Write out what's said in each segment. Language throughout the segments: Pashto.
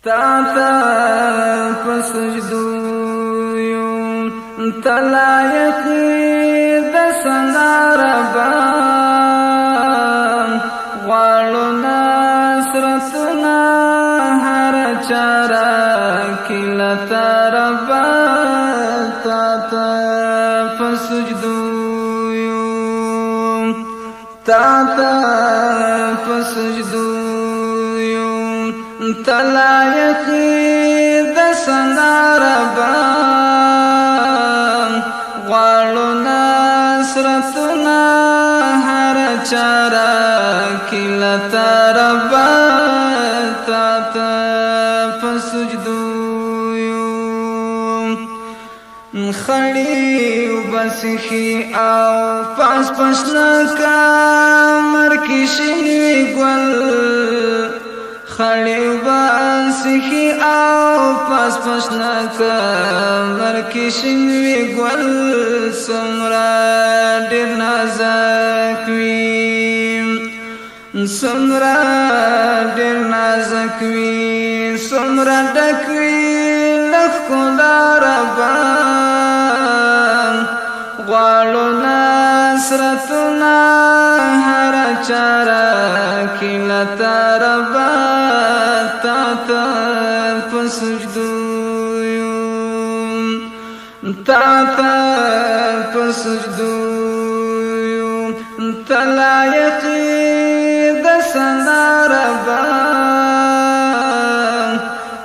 تا پسجدو یو تلایق د سنا ربا غواړو نصرتنا هر چارا کلتا ربا تا پسجدو یو تا پسجدو تلایق د سنا ربا غواړو نصرتنا هر چارا کلتا ربا تا پسجدو خړی وبسخي او پاس پسنکا مرکشي ګل خړی وبسخي او پاس پسنکا مرکشي ګل سمرا ډیر نازک وي سمرا ډیر نازک وي سمرا ډکوي لکه ربا غواړو نصرتنا هر چارا کلتا ربا تا پسجدو تا پسجدو تلایق د سنا ربا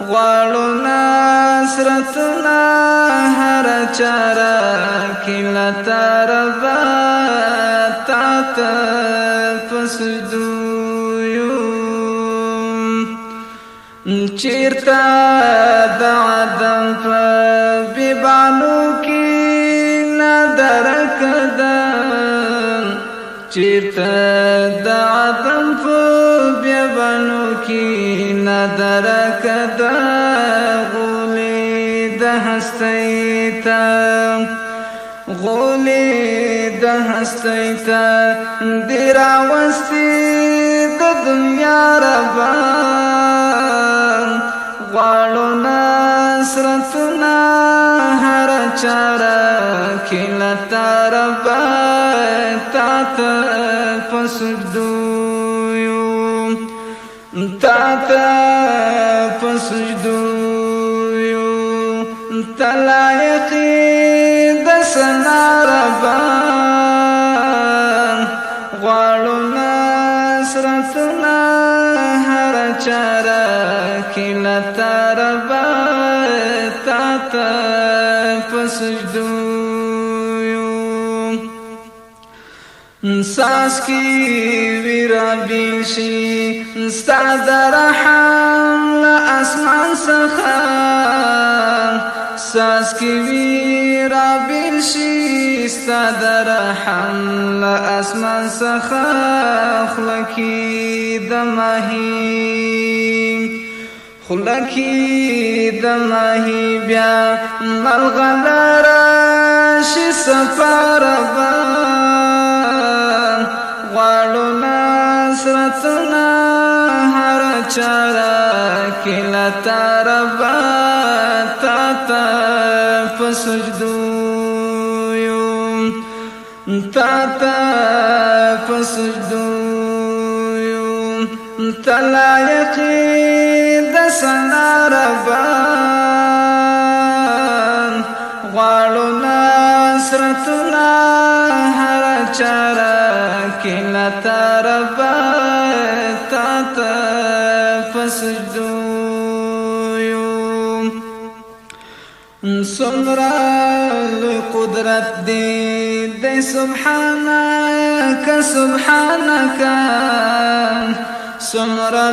غواړو نصرتنا هر چارا کلتا ربا تا پسجدو چیرتا د عدم په بیبانو کې ندرک ده چیرتا د عدم په بیبانو کې ندرک ده غولې د هستی ته غولې د هستی ته دی راوستي د دنیا ربا غواړو نصرتنا هر چارا کلتا ربا تا پسجدو تا پسجدو تلایق د سنا ربا غواړو نصرتنا هر چارا کلتا ربا تا پسجدو ساس کی ویرا بیلشی ستا درحم لاسمان سخا ساس کی ویرا بیلشی ستا درحم لاسمان سخا خلکی دماهی خلکی دماهی بیا ملغلر شي سفاربا غواړو نصرتنا هر چارا کلتا ربا تا پسجدو تا پسجدو تلایق د سنا ربا غواړو نصرتنا هر چارا کلتا ربا تا پسجدو سمرا قدرت دی سبحانك سبحانك سمرا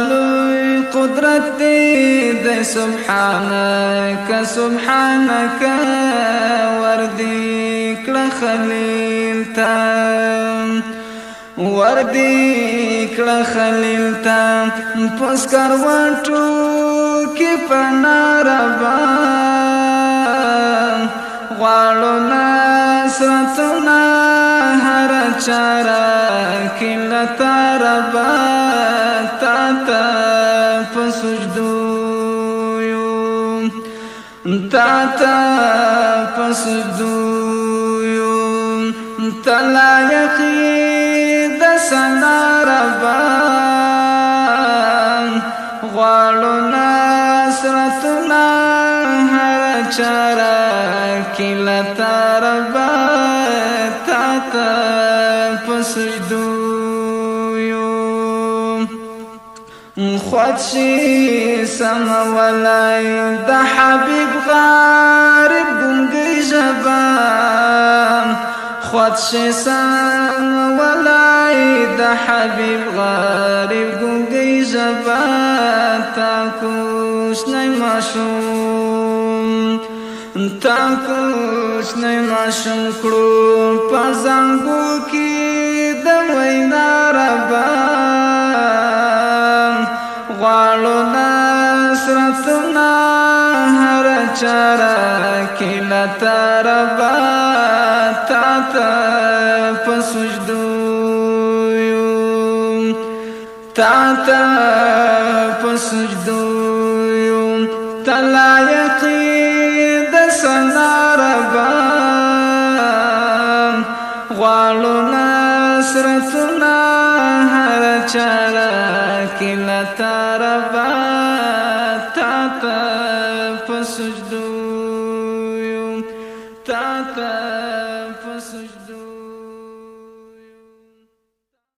قدرت دی سبحانك سبحانك وردی کړه خلیل تا وردی کړه خلیل تا پسکر واټو کې پنا ربا غواړو نصرتنا هر چارا کلتا ربا تا پسجدو تا تا پسجدو یو تا لایقی د سنا ربا غواړو نصرتنا هر چارا کله تا ربا تا تا پسجدو خود شي سم ولای د حبیب غارب ګنګي جبان خود شي سم ولای د حبیب غارب ګنګي جبان تا کوش نه ماشوم تا کوش نه ماشوم کړو پزنګو کې د وینا ربا غواړو نصرتنا هر چارا کله تا ربا تا تا پسجدو یو تا تا پسجدو یو تا لایقی د سنا ربا غواړو نصرتنا هر چارا کله تا ربا تا تا پسجدو یو تا تا